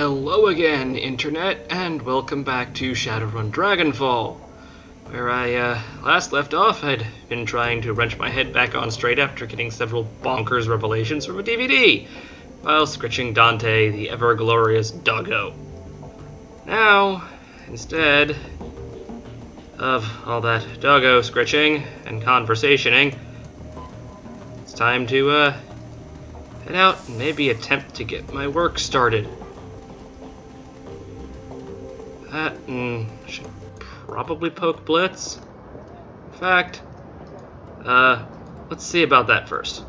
Hello again, Internet, and welcome back to Shadowrun Dragonfall. Where I last left off, I'd been trying to wrench my head back on straight after getting several bonkers revelations from a DVD, while scritching Dante, the ever-glorious doggo. Now, instead of all that doggo scritching and conversationing, it's time to head out and maybe attempt to get my work started. That and should probably poke Blitz. In fact, let's see about that first.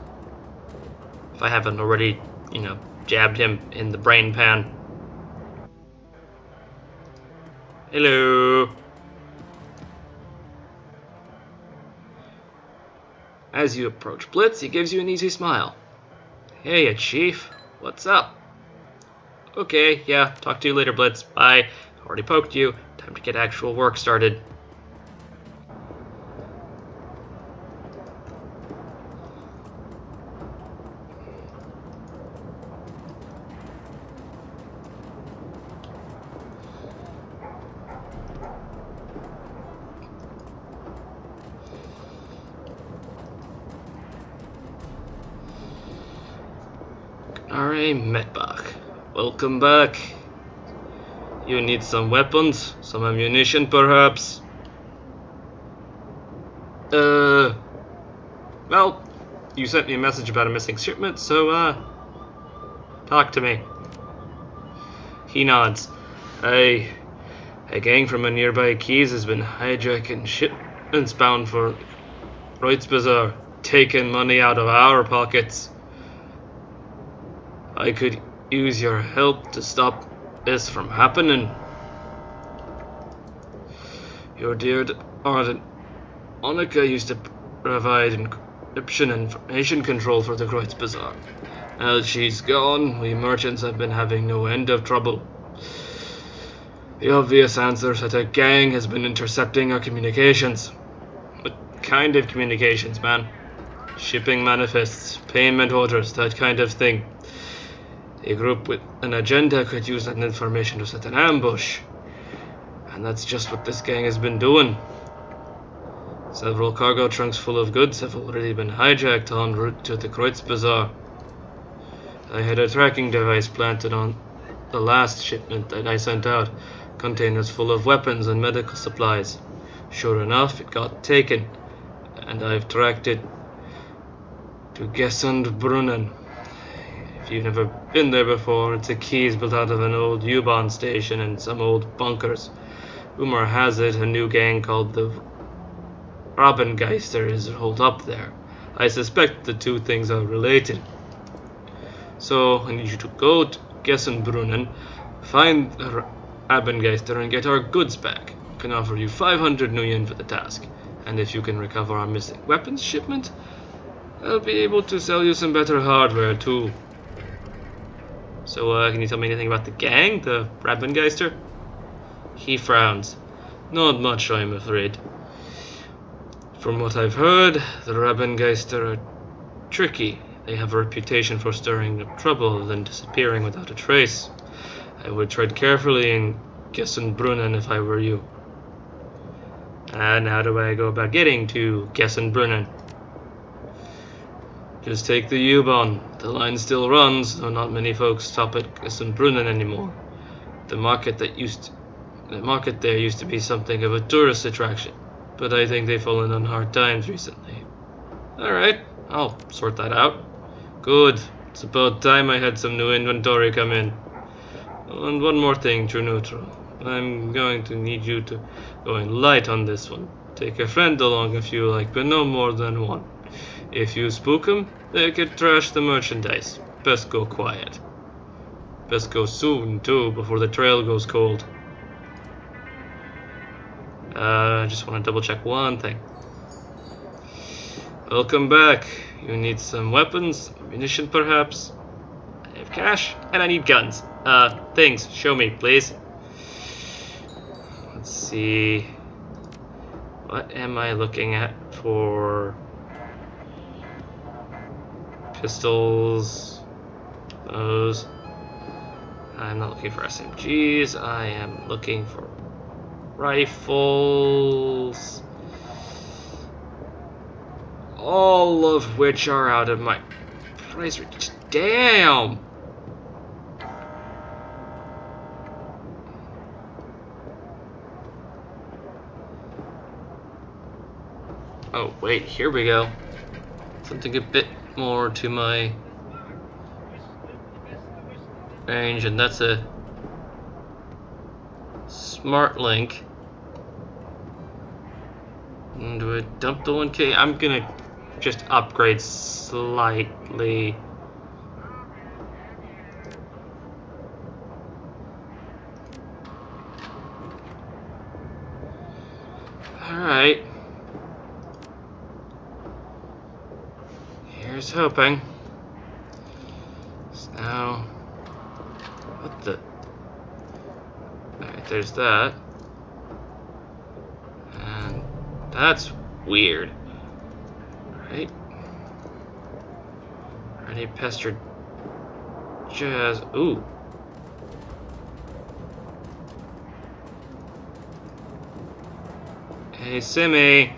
If I haven't already, jabbed him in the brain pan. Hello. As you approach Blitz, he gives you an easy smile. Hey, Chief. What's up? Okay, yeah, talk to you later, Blitz. Bye. Already poked you. Time to get actual work started. Alright, Medbach. Welcome back. You need some weapons? Some ammunition, perhaps? Well, you sent me a message about a missing shipment, so, talk to me. He nods. A gang from a nearby Keys has been hijacking shipments bound for Royds Bazaar, taking money out of our pockets. I could use your help to stop this from happening. Your dear Ardent Onika used to provide encryption and information control for the Royds Bazaar. Now she's gone, we merchants have been having no end of trouble. The obvious answer is that a gang has been intercepting our communications. What kind of communications, man? Shipping manifests, payment orders, that kind of thing. A group with an agenda could use that information to set an ambush. And that's just what this gang has been doing. Several cargo trunks full of goods have already been hijacked en route to the Royds Bazaar. I had a tracking device planted on the last shipment that I sent out, containers full of weapons and medical supplies. Sure enough, it got taken, and I've tracked it to Gesundbrunnen. If you've never been there before, it's a Keys built out of an old U-Bahn station and some old bunkers. Rumor has it a new gang called the Rabengeist is holed up there. I suspect the two things are related. So I need you to go to Gesundbrunnen, find the Rabengeister and get our goods back. I can offer you 500 million for the task. And if you can recover our missing weapons shipment, I'll be able to sell you some better hardware too. So, can you tell me anything about the gang, the Rabengeister? He frowns. Not much, I'm afraid. From what I've heard, the Rabengeister are tricky. They have a reputation for stirring up trouble, then disappearing without a trace. I would tread carefully in Gesundbrunnen if I were you. And how do I go about getting to Gesundbrunnen? Just take the U-Bahn. The line still runs, though not many folks stop at Gesundbrunnen anymore. The market there used to be something of a tourist attraction, but I think they've fallen on hard times recently. Alright, I'll sort that out. Good. It's about time I had some new inventory come in. And one more thing, True Neutral. I'm going to need you to go in light on this one. Take a friend along if you like, but no more than one. If you spook them, they could trash the merchandise. Best go quiet. Best go soon, too, before the trail goes cold. I just want to double check one thing. Welcome back. You need some weapons, ammunition perhaps? I have cash, and I need guns. Things. Show me, please. Let's see. What am I looking at for pistols? Those. I'm not looking for SMGs, I am looking for rifles. All of which are out of my price range. Damn! Oh, wait, here we go. Something a bit more to my range, and that's a smart link. And do I dump the 1K? I'm gonna just upgrade slightly. Alright. Here's hoping. So now, what the? Alright, there's that. And that's weird. Right? Already pestered Jazz. Ooh. Hey, Simmy.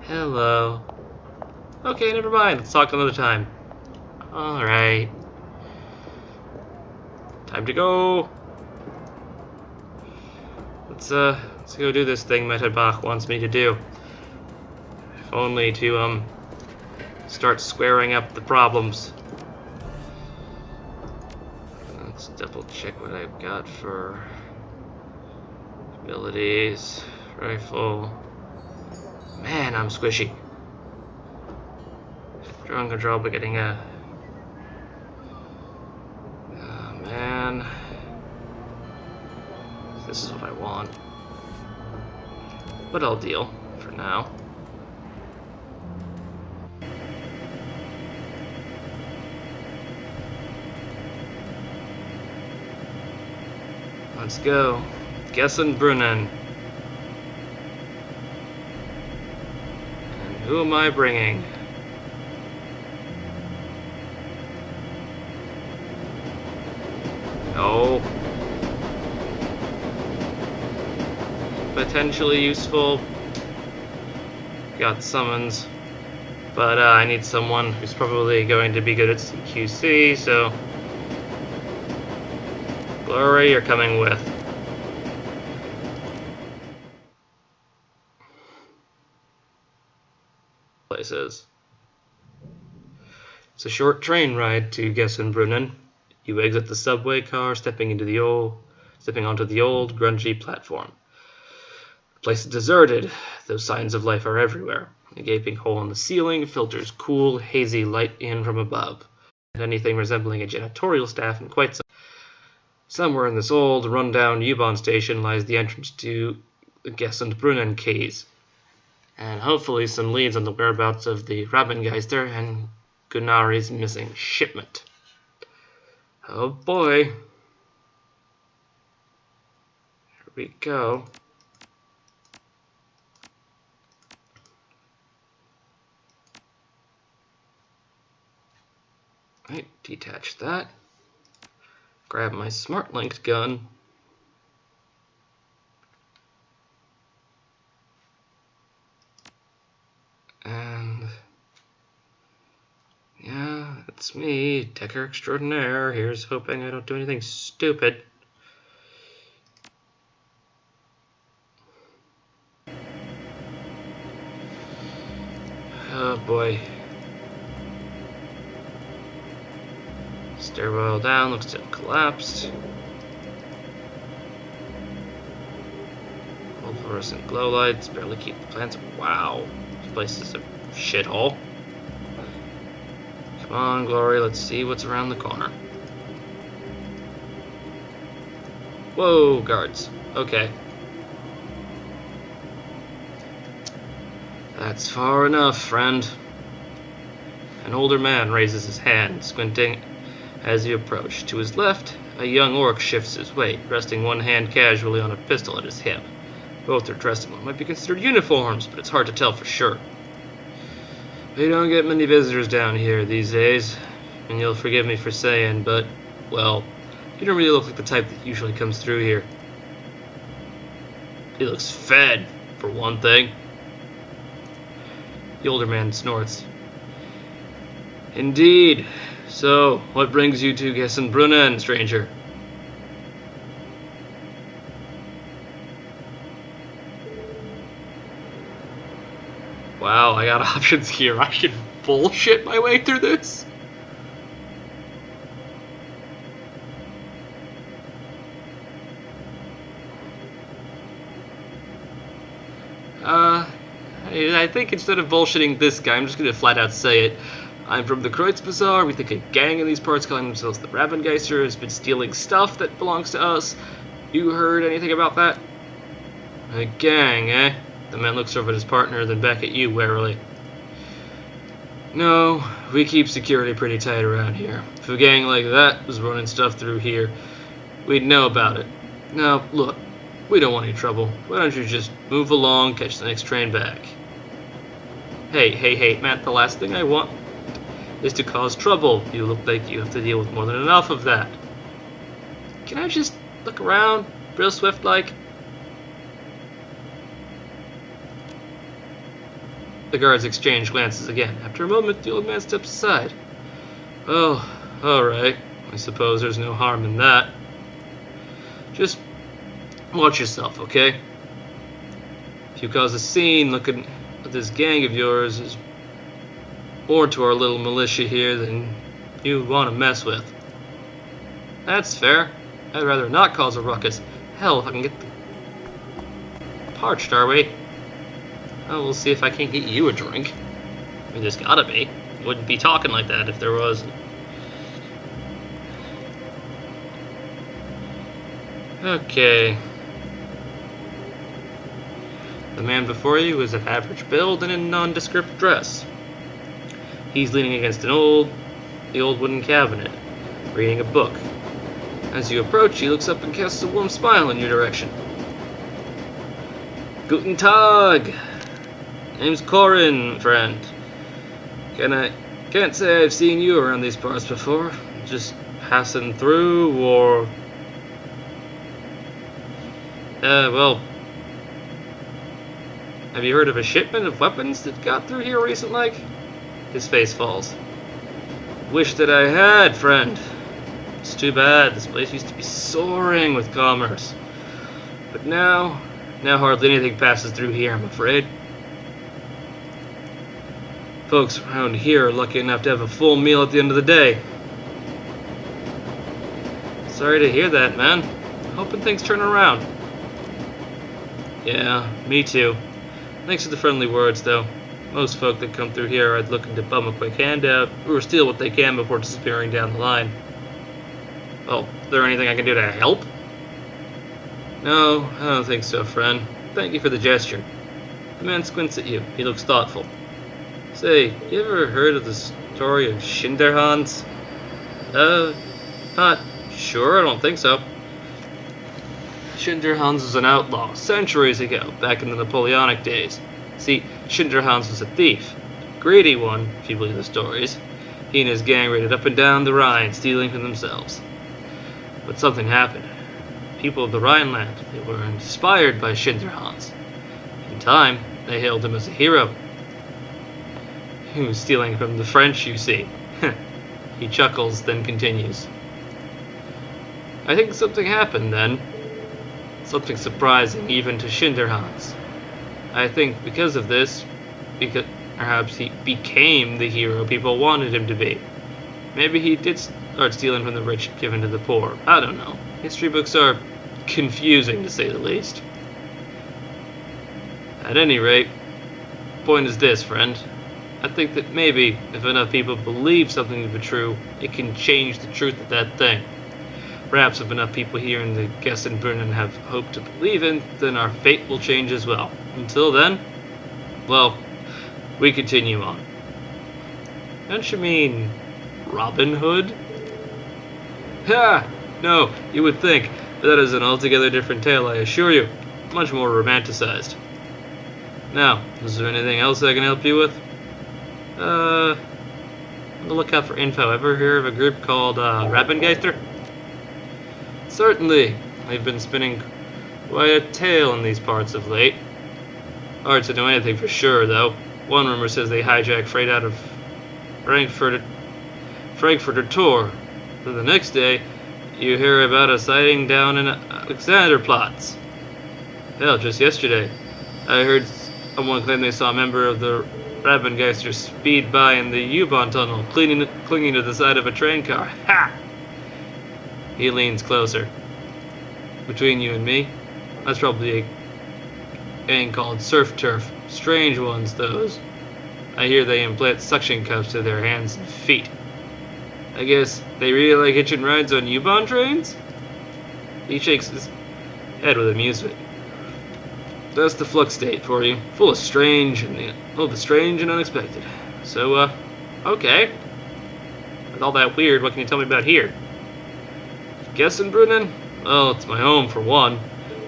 Hello. Okay, never mind. Let's talk another time. Alright. Time to go. Let's go do this thing Metabach wants me to do. If only to start squaring up the problems. Let's double check what I've got for abilities. Rifle. Man, I'm squishy. Drone control, but getting a... Oh, man. This is what I want. But I'll deal for now. Let's go. Gessenbrunnen. And who am I bringing? No. Potentially useful. Got summons. But I need someone who's probably going to be good at CQC, so... Glory, you're coming with. Places. It's a short train ride to Gessenbrunnen. You exit the subway car, stepping onto the old, grungy platform. The place is deserted, though signs of life are everywhere. A gaping hole in the ceiling filters cool, hazy light in from above. And anything resembling a janitorial staff, and quite somewhere in this old, run-down U-Bahn station lies the entrance to the Gessenbrunnen quays. And hopefully some leads on the whereabouts of the Rabengeister and Gunnari's missing shipment. Oh boy. Here we go. Right, detach that. Grab my smart linked gun. And yeah, it's me, Decker Extraordinaire. Here's hoping I don't do anything stupid. Oh boy. Stairwell down, looks to have collapsed. Old fluorescent glow lights barely keep the plants. Wow, this place is a shithole. Come on, Glory, let's see what's around the corner. Whoa, guards. Okay. That's far enough, friend. An older man raises his hand, squinting as you approach. To his left, a young orc shifts his weight, resting one hand casually on a pistol at his hip. Both are dressed in what might be considered uniforms, but it's hard to tell for sure. We don't get many visitors down here these days. and you'll forgive me for saying, but, well, you don't really look like the type that usually comes through here. He looks fed, for one thing. The older man snorts. Indeed. So, what brings you to Gessenbrunnen, stranger? Wow, I got options here. I should bullshit my way through this? I think instead of bullshitting this guy, I'm just gonna flat out say it. I'm from the Kreutz Bazaar. We think a gang in these parts calling themselves the Ravengeister has been stealing stuff that belongs to us. You heard anything about that? A gang, eh? The man looks over at his partner, then back at you warily. No, we keep security pretty tight around here. If a gang like that was running stuff through here, we'd know about it. Now, look, we don't want any trouble. Why don't you just move along, catch the next train back? Hey, Matt, the last thing I want is to cause trouble. You look like you have to deal with more than enough of that. Can I just look around, real swift-like? The guards exchange glances again. After a moment, the old man steps aside. Oh, alright. I suppose there's no harm in that. Just watch yourself, okay? If you cause a scene looking at this gang of yours is more to our little militia here than you want to mess with. That's fair. I'd rather not cause a ruckus. Hell, if I can get parched, are we? Oh, we'll see if I can't get you a drink. I mean, there's gotta be. Wouldn't be talking like that if there was. Okay. The man before you is of average build and in nondescript dress. He's leaning against the old wooden cabinet, reading a book. As you approach, he looks up and casts a warm smile in your direction. Guten Tag! Name's Corin, friend. Can't say I've seen you around these parts before. Just passing through, or... well... Have you heard of a shipment of weapons that got through here recently? His face falls. Wish that I had, friend. It's too bad. This place used to be soaring with commerce. But now hardly anything passes through here, I'm afraid. Folks around here are lucky enough to have a full meal at the end of the day. Sorry to hear that, man. Hoping things turn around. Yeah, me too. Thanks for the friendly words, though. Most folk that come through here are looking to bum a quick handout or steal what they can before disappearing down the line. Well, is there anything I can do to help? No, I don't think so, friend. Thank you for the gesture. The man squints at you. He looks thoughtful. Say, you ever heard of the story of Schinderhannes? Not sure, I don't think so. Schinderhannes was an outlaw centuries ago, back in the Napoleonic days. See, Schinderhannes was a thief. A greedy one, if you believe the stories. He and his gang raided up and down the Rhine, stealing for themselves. But something happened. People of the Rhineland, they were inspired by Schinderhannes. In time, they hailed him as a hero. He was stealing from the French, you see. He chuckles, then continues. I think something happened then. Something surprising even to Schinderhannes. I think because of this, because perhaps he became the hero people wanted him to be. Maybe he did start stealing from the rich and giving to the poor. I don't know. History books are confusing, to say the least. At any rate, the point is this, friend. I think that maybe, if enough people believe something to be true, it can change the truth of that thing. Perhaps if enough people here in the Gessenbrunnen have hope to believe in, then our fate will change as well. Until then, well, we continue on. Don't you mean Robin Hood? Ha! No, you would think, but that is an altogether different tale, I assure you. Much more romanticized. Now, is there anything else I can help you with? On the lookout for info. Ever hear of a group called Rabbengeister? Certainly. They've been spinning quite a tale in these parts of late. Hard to know anything for sure, though. One rumor says they hijacked freight out of Frankfurter Tor. So the next day, you hear about a sighting down in Alexanderplatz. Hell, just yesterday, I heard someone claim they saw a member of the Rabbengeister speed by in the U-Bahn tunnel, clinging to the side of a train car. Ha! He leans closer. Between you and me, that's probably a gang called Surf Turf. Strange ones, those. I hear they implant suction cups to their hands and feet. I guess they really like hitching rides on U-Bahn trains? He shakes his head with amusement. That's the Flux State for you. Full of the strange and unexpected. So, okay. With all that weird, what can you tell me about here? Guessing, Brennan? Well, it's my home for one.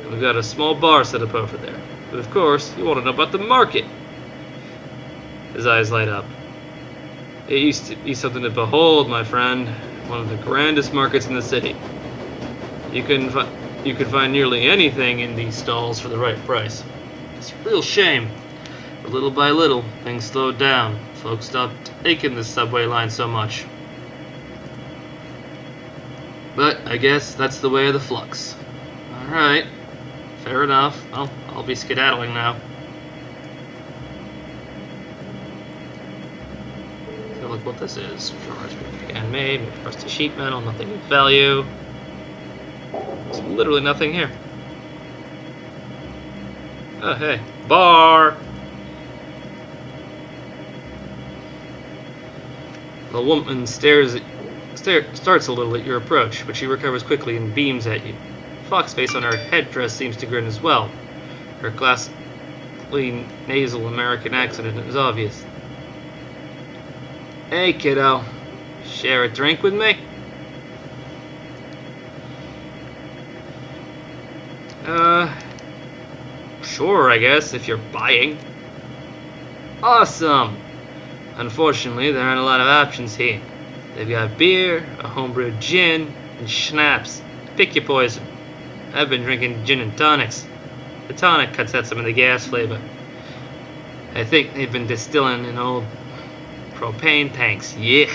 And we've got a small bar set up over there. But of course, you want to know about the market. His eyes light up. It used to be something to behold, my friend. One of the grandest markets in the city. You could find nearly anything in these stalls for the right price. It's a real shame. But little by little, things slowed down. Folks stopped taking the subway line so much. But I guess that's the way of the Flux. Alright. Fair enough. Well, I'll be skedaddling now. Look what this is. Drawers handmade, rusty sheet metal, nothing of value. There's literally nothing here. Oh, hey. Bar! The woman starts a little at your approach, but she recovers quickly and beams at you. The fox face on her headdress seems to grin as well. Her classically nasal American accent is obvious. Hey, kiddo. Share a drink with me? Sure, I guess, if you're buying. Awesome! Unfortunately, there aren't a lot of options here. They've got beer, a homebrewed gin, and schnapps. Pick your poison. I've been drinking gin and tonics. The tonic cuts out some of the gas flavor. I think they've been distilling in old propane tanks. Yuck.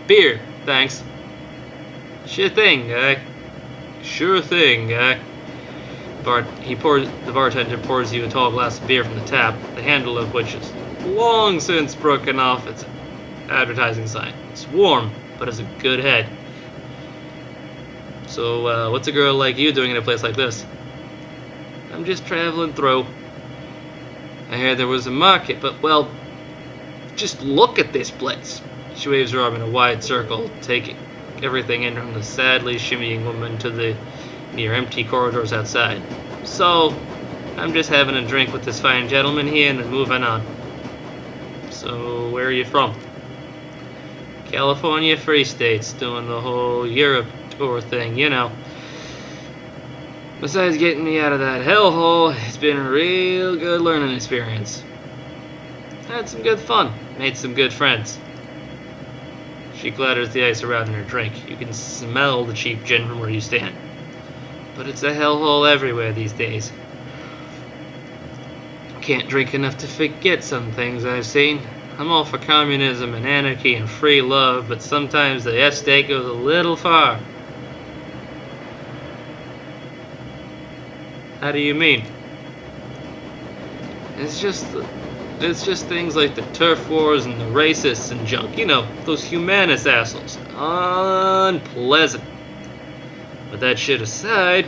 Beer, thanks. Sure thing, guy. Sure thing, guy. The bartender pours you a tall glass of beer from the tap, the handle of which is long since broken off its advertising sign. It's warm, but has a good head. So, what's a girl like you doing in a place like this? I'm just traveling through. I heard there was a market, but, well, just look at this place. She waves her arm in a wide circle, taking everything in from the sadly shimmying woman to the near empty corridors outside. So, I'm just having a drink with this fine gentleman here and then moving on. So, where are you from? California Free States, doing the whole Europe tour thing, you know. Besides getting me out of that hellhole, it's been a real good learning experience. Had some good fun, made some good friends. She clatters the ice around in her drink. You can smell the cheap gin from where you stand. But it's a hellhole everywhere these days. Can't drink enough to forget some things I've seen. I'm all for communism and anarchy and free love, but sometimes the estate goes a little far. How do you mean? It's just things like the turf wars and the racists and junk. You know, those humanist assholes. Unpleasant. But that shit aside,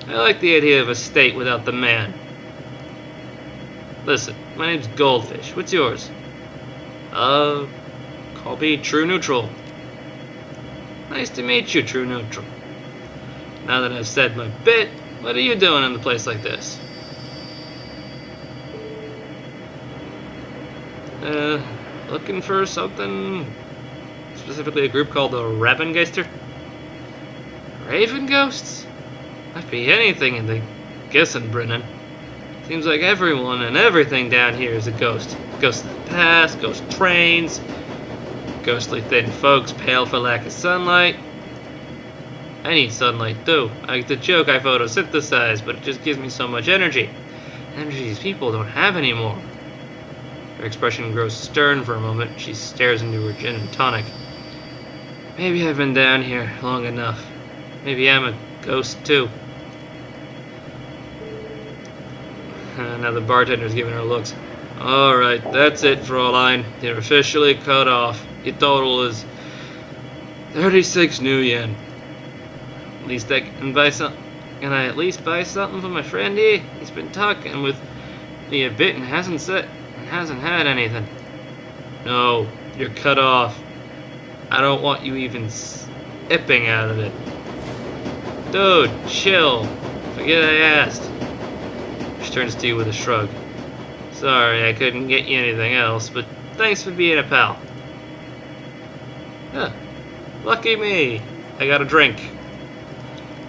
I like the idea of a state without the man. Listen, my name's Goldfish. What's yours? Call me True Neutral. Nice to meet you, True Neutral. Now that I've said my bit, what are you doing in a place like this? Looking for something, specifically a group called the Rabbengeister? Raven Ghosts? Might be anything in the guessing, Brennan. Seems like everyone and everything down here is a ghost. Ghosts of the past, ghost trains, ghostly thin folks pale for lack of sunlight. I need sunlight too. Like the joke I photosynthesize, but it just gives me so much energy. Energy these people don't have anymore. Her expression grows stern for a moment. She stares into her gin and tonic. Maybe I've been down here long enough. Maybe I'm a ghost too. Now the bartender's giving her looks. Alright, that's it, Fraulein. You're officially cut off. Your total is 36 new yen. At least I can buy some. Can I at least buy something for my friend here? He's been talking with me a bit and hasn't had anything. No, you're cut off. I don't want you even sipping out of it. Dude, chill. Forget I asked. She turns to you with a shrug. Sorry, I couldn't get you anything else, but thanks for being a pal. Huh. Lucky me. I got a drink.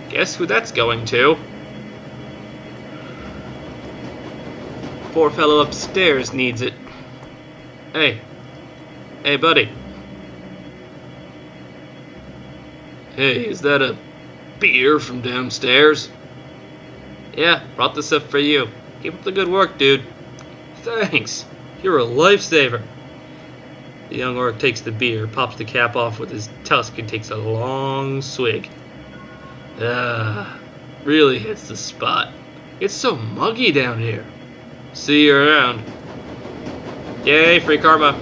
Guess who that's going to? Poor fellow upstairs needs it. Hey. Hey, buddy. Hey, is that a beer from downstairs? Yeah, brought this up for you. Keep up the good work, dude. Thanks. You're a lifesaver. The young orc takes the beer, pops the cap off with his tusk, and takes a long swig. Really hits the spot. It's so muggy down here. See you around. Yay, free karma.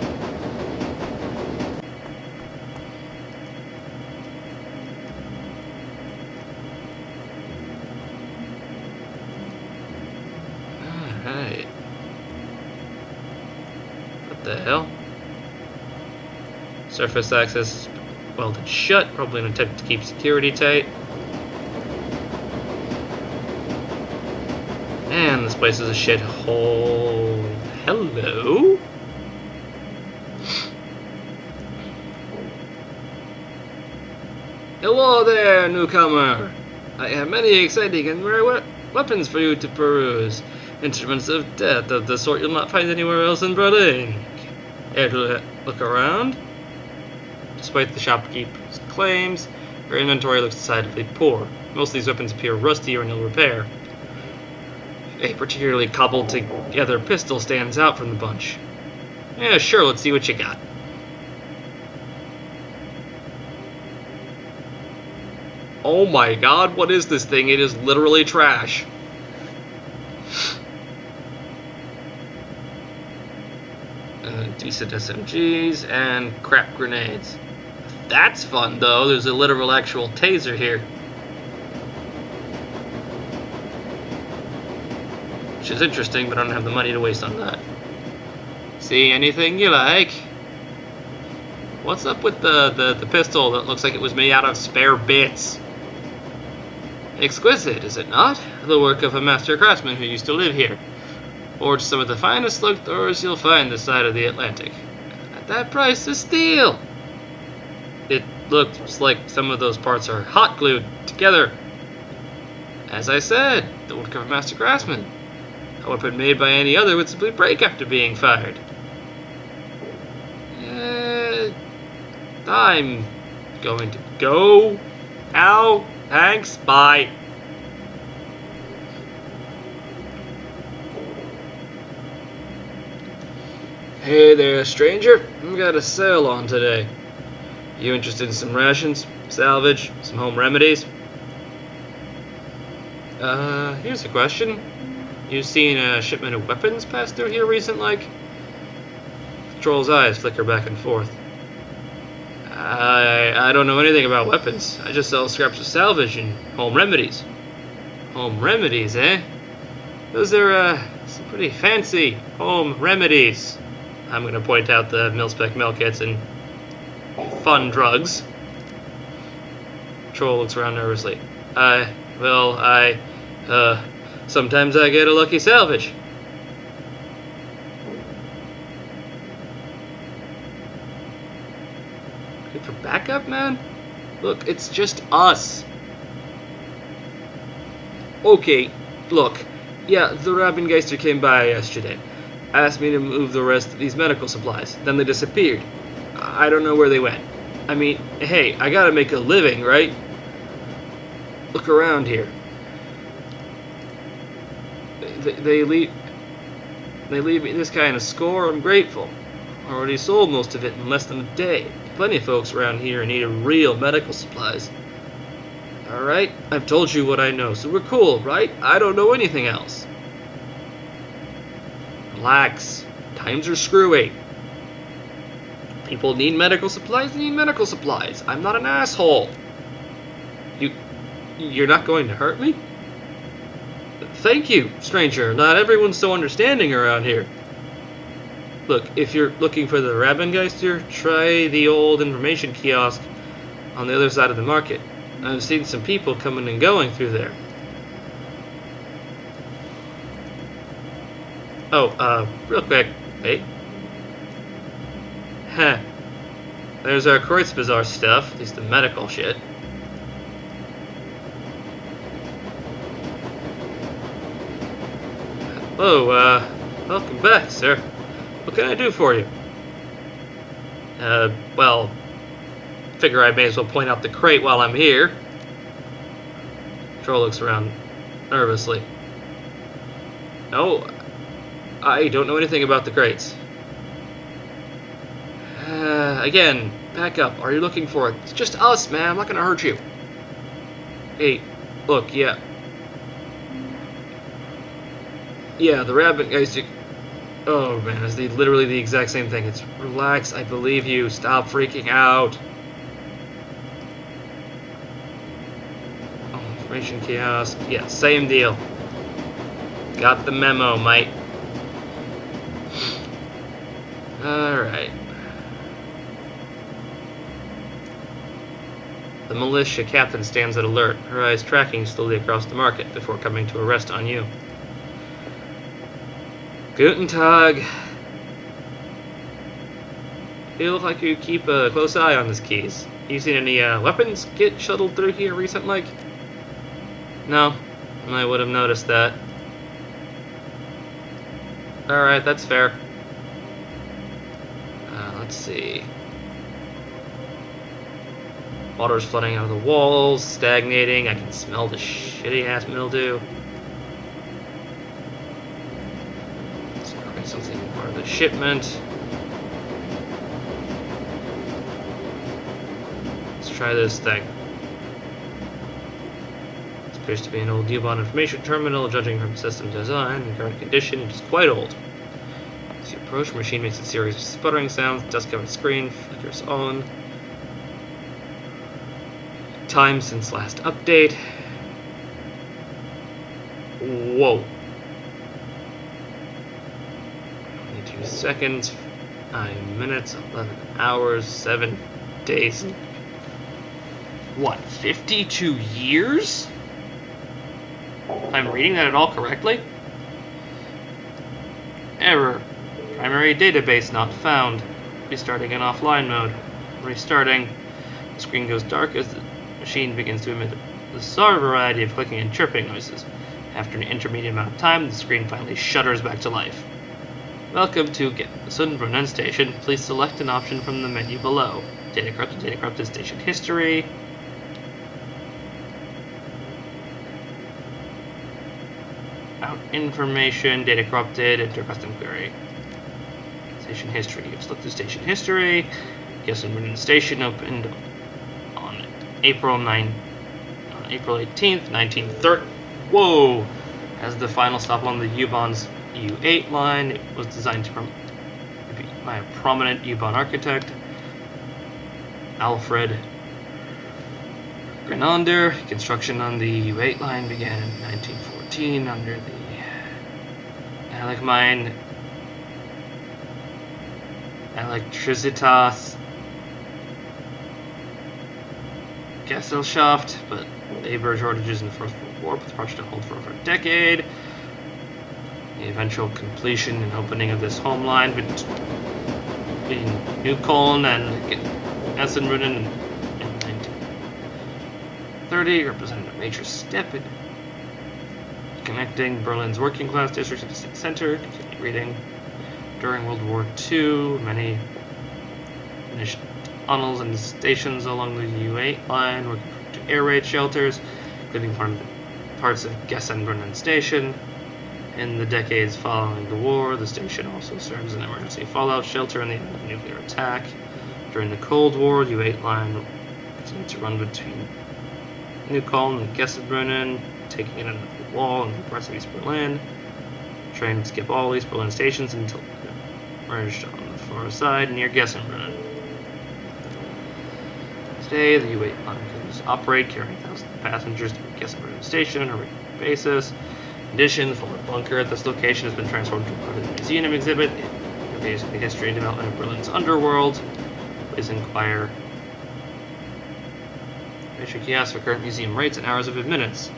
Alright. What the hell? Surface access welded shut, probably an attempt to keep security tight. Man, this place is a shithole. Hello? Hello there, newcomer. I have many exciting and rare weapons for you to peruse. Instruments of death of the sort you'll not find anywhere else in Berlin. Care to look around? Despite the shopkeeper's claims, her inventory looks decidedly poor. Most of these weapons appear rusty or in ill repair. A particularly cobbled together pistol stands out from the bunch. Yeah, sure, let's see what you got. Oh my god, what is this thing? It is literally trash. Decent SMGs and crap grenades. That's fun though, there's a literal actual taser here. Which is interesting, but I don't have the money to waste on that. See anything you like? What's up with the pistol that looks like it was made out of spare bits? Exquisite, is it not? The work of a master craftsman who used to live here. Forged some of the finest slug throwers you'll find this side of the Atlantic. At that price, a steal! It looks like some of those parts are hot glued together. As I said, the work of a master craftsman. A weapon made by any other would simply break after being fired. I'm going to go. Ow, thanks, bye. Hey there, stranger. I've got a sale on today. You interested in some rations, salvage, some home remedies? Here's a question. You seen a shipment of weapons pass through here recent, like? The troll's eyes flicker back and forth. I don't know anything about weapons. I just sell scraps of salvage and home remedies. Home remedies, eh? Those are, some pretty fancy home remedies. I'm gonna point out the mil-spec meal kits and fun drugs. Troll looks around nervously. Sometimes I get a lucky salvage. Good for backup, man? Look, it's just us. Okay, look, Yeah, the Rabbengeister came by yesterday. Asked me to move the rest of these medical supplies. Then they disappeared. I don't know where they went. I mean, hey, I gotta make a living, right? Look around here. They leave me this kind of score. I'm grateful. Already sold most of it in less than a day. Plenty of folks around here in need of real medical supplies. Alright, I've told you what I know, so we're cool, right? I don't know anything else. Relax. Times are screwy. People need medical supplies, they need medical supplies. I'm not an asshole. You're not going to hurt me? Thank you, stranger. Not everyone's so understanding around here. Look, if you're looking for the Rabbengeister, try the old information kiosk on the other side of the market. I've seen some people coming and going through there. Oh, real quick. Hey. Heh. There's our Kreuzbazaar stuff, at least the medical shit. Hello, welcome back, sir. What can I do for you? Well, figure I may as well point out the crate while I'm here. Troll looks around nervously. No, I don't know anything about the crates. Again, back up. Are you looking for it? It's just us, man. I'm not gonna hurt you. Hey, look, yeah. Yeah, the Rabbengeister. Oh man, it's literally the exact same thing. It's relax, I believe you. Stop freaking out. Oh, information kiosk. Yeah, same deal. Got the memo, mate. Alright. The militia captain stands at alert, her eyes tracking slowly across the market before coming to a rest on you. Guten Tag. You look like you keep a close eye on this keys. You seen any weapons get shuttled through here recently? No, I would have noticed that. Alright, that's fair. Let's see. Water's flooding out of the walls, stagnating. I can smell the shitty ass mildew. Something part of the shipment. Let's try this thing. This appears to be an old U-Bahn information terminal. Judging from system design and current condition, it is quite old. As you approach, the machine makes a series of sputtering sounds. Dust-covered screen flickers on. Time since last update. Whoa. 22 seconds, 9 minutes, 11 hours, 7 days. What, 52 years? I'm reading that at all correctly? Error. Primary database not found. Restarting in offline mode. Restarting. The screen goes dark as the machine begins to emit a bizarre variety of clicking and chirping noises. After an intermediate amount of time, the screen finally shudders back to life. Welcome to Shadowrun Station. Please select an option from the menu below. Data corrupted station history. Out information, data corrupted, enter custom query. Station history. You've selected station history. Shadowrun Station opened on April 18th, 1930. Whoa! As the final stop on the U-Bahn's U8 line, it was designed by a prominent U-Bahn architect, Alfred Grenander. Construction on the U8 line began in 1914 under the Alemany Elektricitas Gesellschaft, but labor shortages in the First World War put the project on hold for over a decade. The eventual completion and opening of this home line between New Cologne and Shadowrun in 1930 represented a major step in connect connecting Berlin's working class district to the city center. Continue reading. During World War II, many tunnels and stations along the U8 line were converted to air raid shelters, including parts of Gessenbrunnen Station. In the decades following the war, the station also served as an emergency fallout shelter in the event of nuclear attack. During the Cold War, the U8 line continued to run between Neukölln and Gessenbrunnen, taking in another wall in parts of East Berlin. The train would skip all East Berlin stations until it merged on the far side near Gessenbrunnen. Today, the U8 line continues to operate, carrying thousands of passengers to Gessenbrunnen Station on a regular basis. In addition, the former bunker at this location has been transformed to a part of the museum exhibit, based on the history and development of Berlin's underworld. Please inquire. Major kiosk for current museum rates and hours of admittance.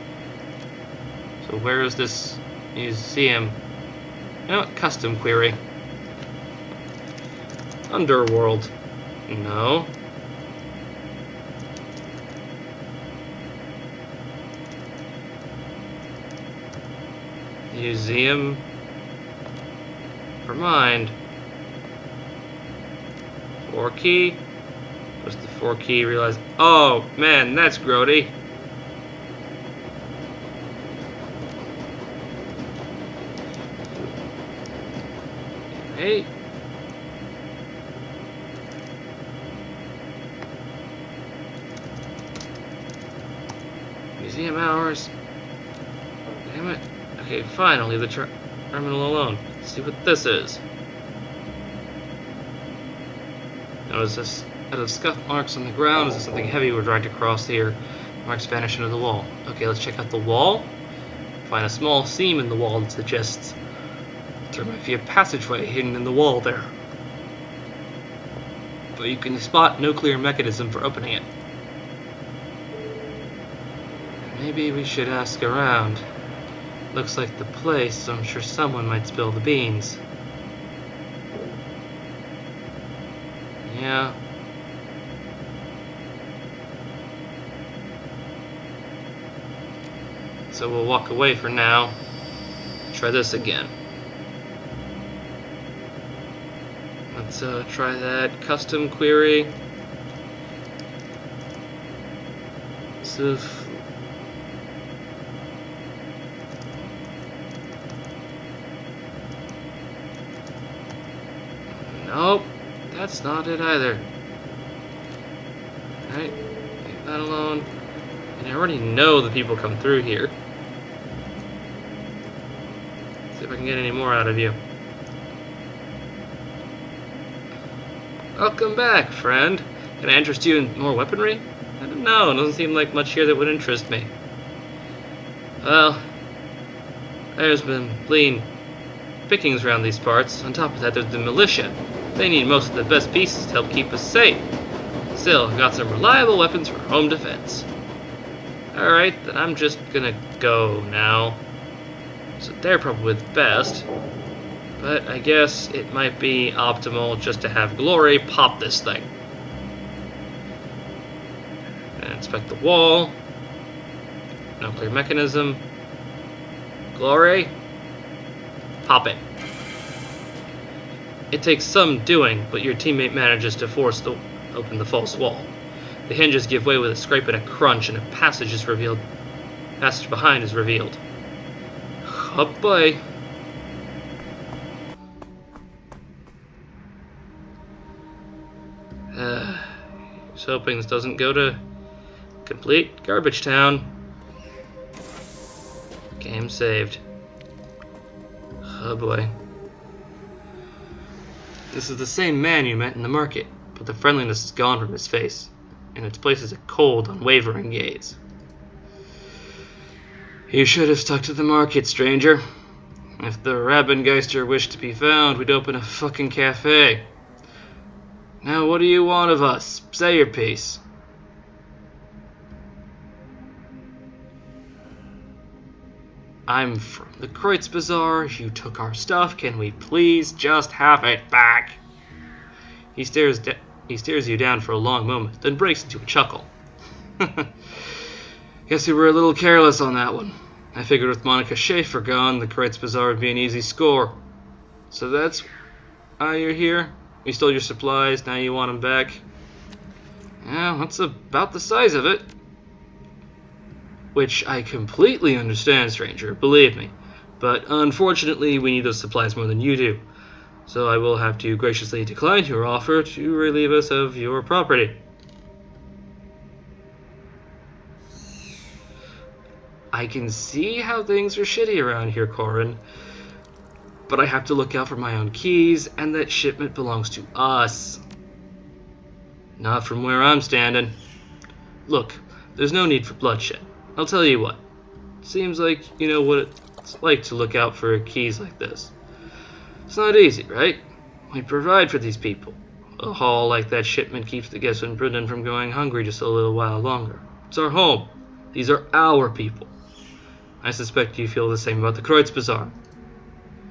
So where is this museum? You know what? Custom query. Underworld. No. Museum. Never mind. 4 key. What's the 4 key? Realize. Oh man, that's grody. Hey. Museum hours. Damn it. Okay, fine, I'll leave the terminal alone. Let's see what this is. Notice this set of scuff marks on the ground. Is there something heavy we're dragged across here? Marks vanish into the wall. Okay, let's check out the wall. Find a small seam in the wall that suggests there might be a passageway hidden in the wall there. But you can spot no clear mechanism for opening it. Maybe we should ask around. Looks like the place, so I'm sure someone might spill the beans. Yeah. So we'll walk away for now. Try this again. Let's try that custom query. So nope, that's not it either. Alright, leave that alone. And I already know the people come through here. See if I can get any more out of you. Welcome back, friend. Can I interest you in more weaponry? I don't know, it doesn't seem like much here that would interest me. Well, there's been lean pickings around these parts. On top of that, there's the militia. They need most of the best pieces to help keep us safe. Still, I've got some reliable weapons for home defense. Alright, then I'm just gonna go now. So they're probably the best. But I guess it might be optimal just to have Glory pop this thing. And inspect the wall. No clear mechanism. Glory. Pop it. It takes some doing, but your teammate manages to open the false wall. The hinges give way with a scrape and a crunch, and a passage is revealed. Passage behind is revealed. Oh boy. Just hoping this doesn't go to complete garbage town. Game saved. Oh boy. This is the same man you met in the market, but the friendliness is gone from his face. In its place is a cold, unwavering gaze. You should have stuck to the market, stranger. If the Rabbengeister wished to be found, we'd open a fucking cafe. Now what do you want of us? Say your piece. I'm from the Kreutz Bazaar. You took our stuff. Can we please just have it back? He stares you down for a long moment, then breaks into a chuckle. Guess we were a little careless on that one. I figured with Monica Schaefer gone, the Kreitz Bazaar would be an easy score. So that's why you're here? We stole your supplies, now you want them back? Yeah, that's about the size of it. Which I completely understand, stranger, believe me. But unfortunately, we need those supplies more than you do. So I will have to graciously decline your offer to relieve us of your property. I can see how things are shitty around here, Corin. But I have to look out for my own keys, and that shipment belongs to us. Not from where I'm standing. Look, there's no need for bloodshed. I'll tell you what. Seems like you know what it's like to look out for keys like this. It's not easy, right? We provide for these people. A haul like that shipment keeps the guests in Britain from going hungry just a little while longer. It's our home. These are our people. I suspect you feel the same about the Kreutz Bazaar.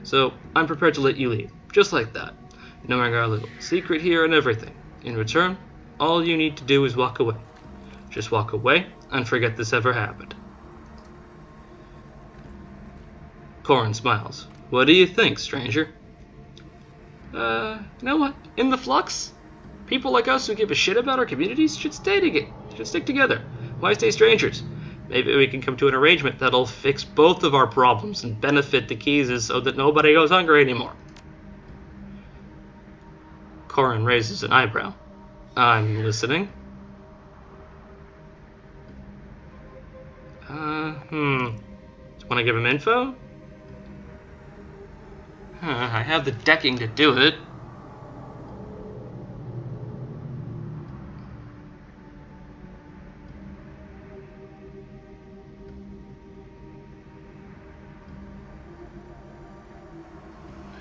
So I'm prepared to let you leave, just like that, knowing our little secret here and everything. In return, all you need to do is walk away. Just walk away and forget this ever happened. Corin smiles. What do you think, stranger? You know what? In the flux, people like us who give a shit about our communities should stick together. Why stay strangers? Maybe we can come to an arrangement that'll fix both of our problems and benefit the Keyses so that nobody goes hungry anymore. Corin raises an eyebrow. I'm listening. Want to give him info? I have the decking to do it.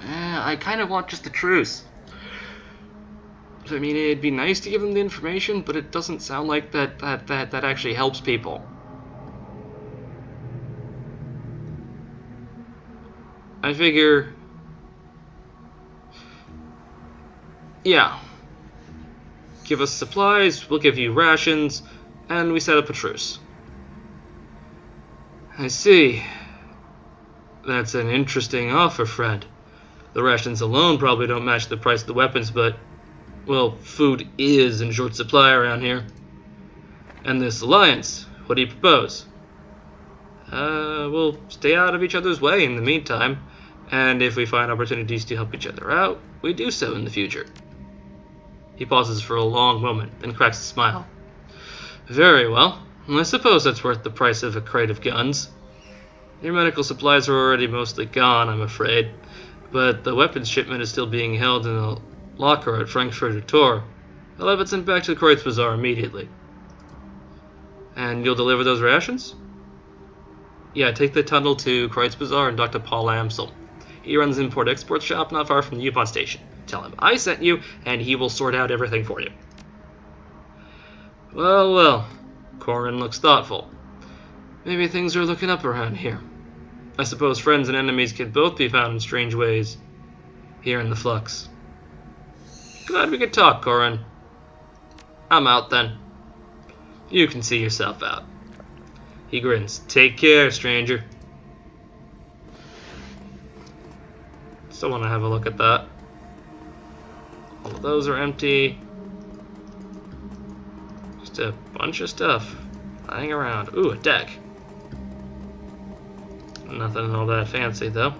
I kind of want just the truce. I mean, it'd be nice to give them the information, but it doesn't sound like that actually helps people. I figure... yeah. Give us supplies, we'll give you rations, and we set up a truce. I see. That's an interesting offer, friend. The rations alone probably don't match the price of the weapons, but, well, food is in short supply around here. And this alliance, what do you propose? We'll stay out of each other's way in the meantime, and if we find opportunities to help each other out, we do so in the future. He pauses for a long moment, then cracks a smile. Very well. I suppose that's worth the price of a crate of guns. Your medical supplies are already mostly gone, I'm afraid, but the weapons shipment is still being held in a locker at Frankfurter Tor. I'll have it sent back to the Kreutz Bazaar immediately. And you'll deliver those rations? Yeah, take the tunnel to Kreutz Bazaar and talk to Paul Amsel. He runs an import-export shop not far from the U-Bahn station. Tell him I sent you, and he will sort out everything for you. Well, well. Corin looks thoughtful. Maybe things are looking up around here. I suppose friends and enemies can both be found in strange ways here in the flux. Glad we could talk, Corin. I'm out then. You can see yourself out. He grins. Take care, stranger. Still want to have a look at that. All of those are empty. Just a bunch of stuff lying around. Ooh, a deck. Nothing all that fancy, though.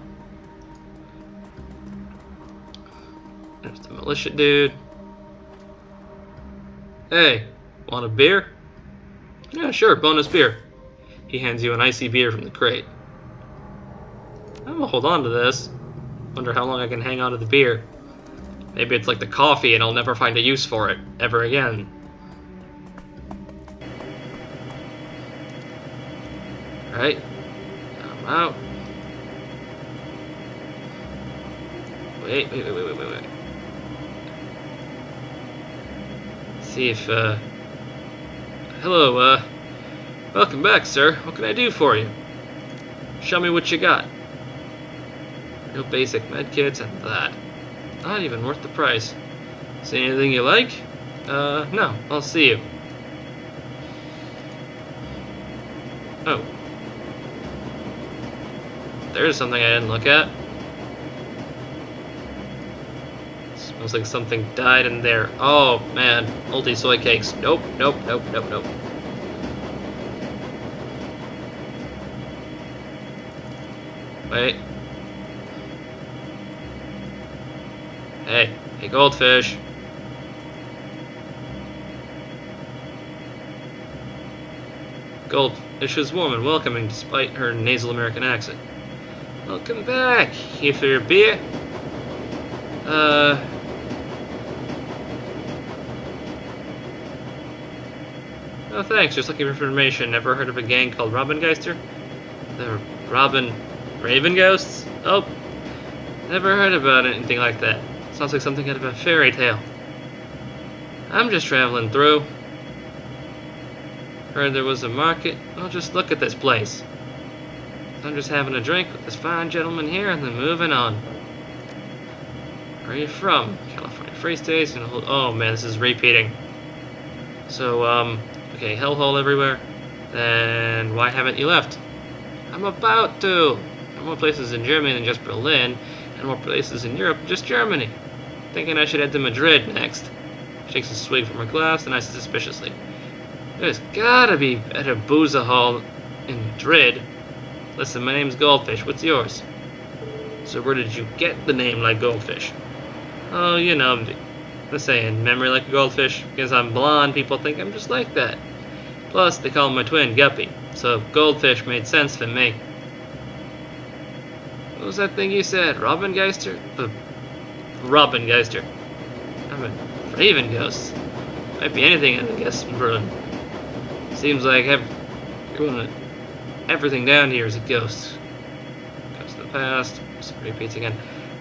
There's the militia dude. Hey, want a beer? Yeah, sure, bonus beer. He hands you an icy beer from the crate. I'm gonna hold on to this. Wonder how long I can hang on to the beer. Maybe it's like the coffee and I'll never find a use for it ever again. Right? I'm out. Wait. See if, hello, welcome back, sir. What can I do for you? Show me what you got. Real basic medkits and that. Not even worth the price. See anything you like? No. I'll see you. there's something I didn't look at. Smells like something died in there. Oh man, multi soy cakes. Nope, nope, nope, nope, nope. Wait. Hey, hey goldfish. Goldfish is warm and welcoming despite her nasal American accent. Welcome back. Here for your beer? Oh, thanks. Just looking for information. Never heard of a gang called Robingeister? The Raven Ghosts? Oh, never heard about anything like that. Sounds like something out of a fairy tale. I'm just traveling through. Heard there was a market. Well, just look at this place. I'm just having a drink with this fine gentleman here and then moving on. Where are you from? California Free States. Oh man, this is repeating. So, okay, hellhole everywhere. Then why haven't you left? I'm about to. There are more places in Germany than just Berlin, and more places in Europe than just Germany. Thinking I should head to Madrid next. Shakes a swig from her glass and I suspiciously. There's gotta be better boozer hall in Madrid. Listen, my name's Goldfish. What's yours? So where did you get the name like Goldfish? Oh, you know, the saying, memory like a goldfish. Because I'm blonde, people think I'm just like that. Plus, they call my twin Guppy. So Goldfish made sense for me. What was that thing you said? Robingeister? Robingeister. I mean, Raven Ghosts. Might be anything in the guest in Berlin. Seems like everything down here is a ghost. Ghost of the past. Repeats again.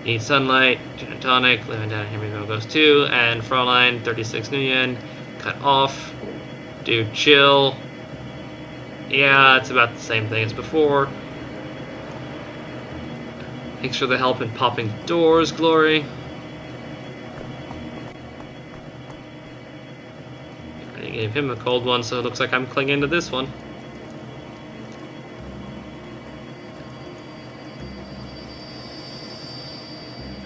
Need sunlight. Gin and tonic. Living down here. Maybe goes 2. And Fraulein. 36 New Yen. Cut off. Dude, chill. Yeah, it's about the same thing as before. Thanks for the help in popping doors, Glory. I gave him a cold one, so it looks like I'm clinging to this one.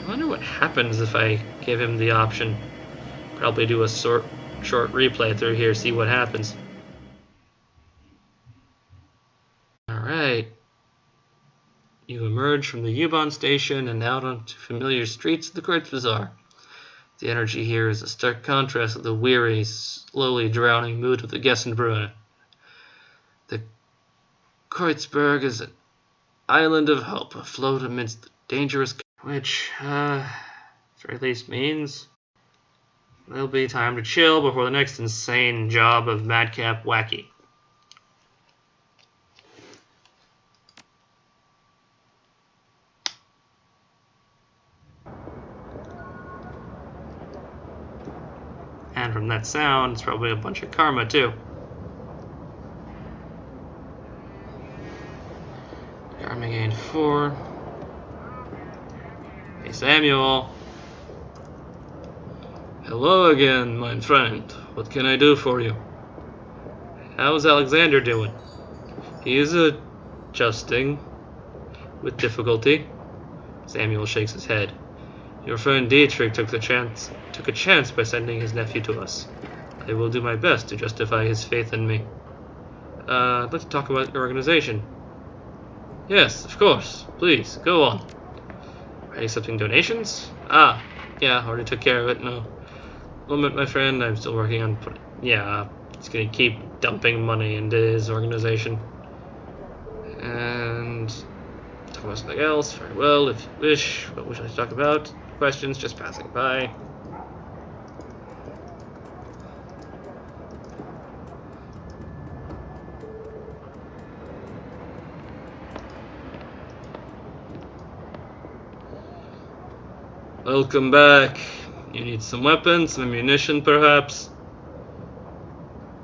I wonder what happens if I give him the option. Probably do a short replay through here, see what happens. Alright. You emerge from the U-Bahn station and out onto familiar streets of the Kreuz Bazaar. The energy here is a stark contrast with the weary, slowly drowning mood of the Gessenbrunner. The Kreuzberg is an island of hope afloat amidst the dangerous, which, at very least means there'll be time to chill before the next insane job of Madcap Wacky. And from that sound, it's probably a bunch of karma, too. Karma gained 4. Hey, Samuel. Hello again, my friend. What can I do for you? How's Alexander doing? He is adjusting with difficulty. Samuel shakes his head. Your friend Dietrich took a chance by sending his nephew to us. I will do my best to justify his faith in me. I'd like to talk about your organization. Yes, of course. Please, go on. Are you accepting donations? Ah, yeah, already took care of it. No moment, my friend. I'm still working on yeah, he's gonna keep dumping money into his organization. And talk about something else. Very well, if you wish. What wish I to talk about? Questions, just passing by. Welcome back. You need some weapons, some ammunition, perhaps?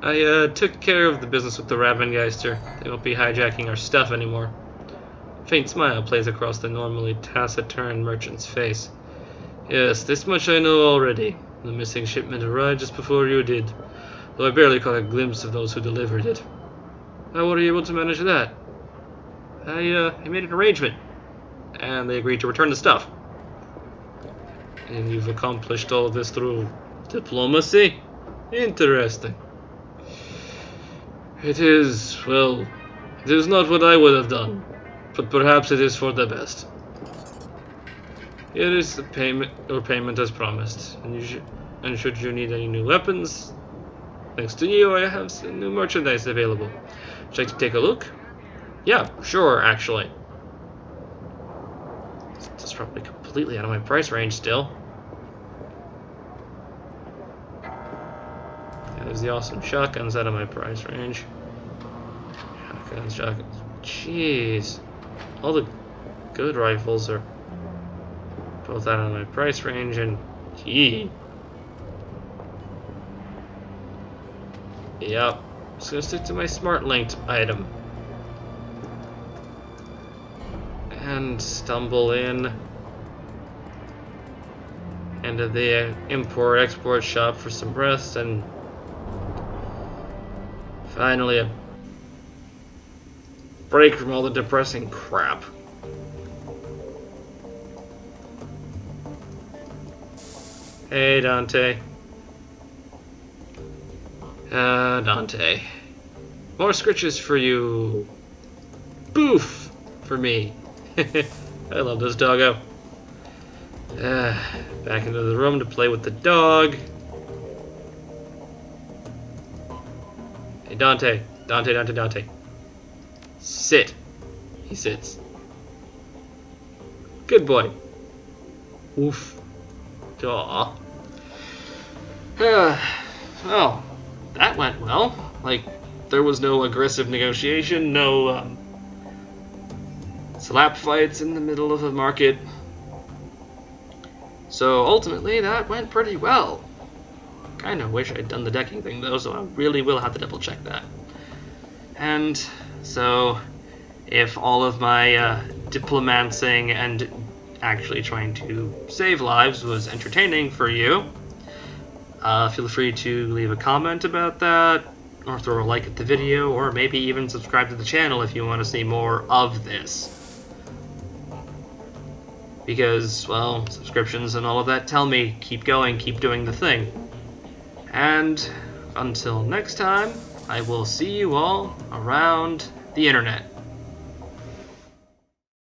I took care of the business with the Ravengeister. They won't be hijacking our stuff anymore. A faint smile plays across the normally taciturn merchant's face. Yes, this much I know already. The missing shipment arrived just before you did, though I barely caught a glimpse of those who delivered it. How were you able to manage that? I made an arrangement. and they agreed to return the stuff. And you've accomplished all of this through diplomacy? Interesting. It is, well, it is not what I would have done, but perhaps it is for the best. Here is the payment as promised, and should you need any new weapons, thanks to you, I have some new merchandise available. Would you like to take a look? Yeah, sure, actually. It's probably completely out of my price range still. Yeah, there's the awesome shotguns out of my price range. Shotguns. Jeez. All the good rifles are both out of my price range, and gee. Yep. Just gonna stick to my smart linked item. And stumble in into the import-export shop for some rest, and finally a break from all the depressing crap. Hey, Dante. Dante. More scritches for you. Boof! For me. I love this doggo. Back into the room to play with the dog. Hey, Dante. Dante. Sit. He sits. Good boy. Oof. Aw. Well, that went well. Like, there was no aggressive negotiation, no slap fights in the middle of the market. So ultimately, that went pretty well. Kinda wish I'd done the decking thing though, so I really will have to double check that. And so, if all of my diplomancing and actually trying to save lives was entertaining for you, feel free to leave a comment about that, or throw a like at the video, or maybe even subscribe to the channel if you want to see more of this. Because, well, subscriptions and all of that tell me, keep going, keep doing the thing. And until next time, I will see you all around the internet.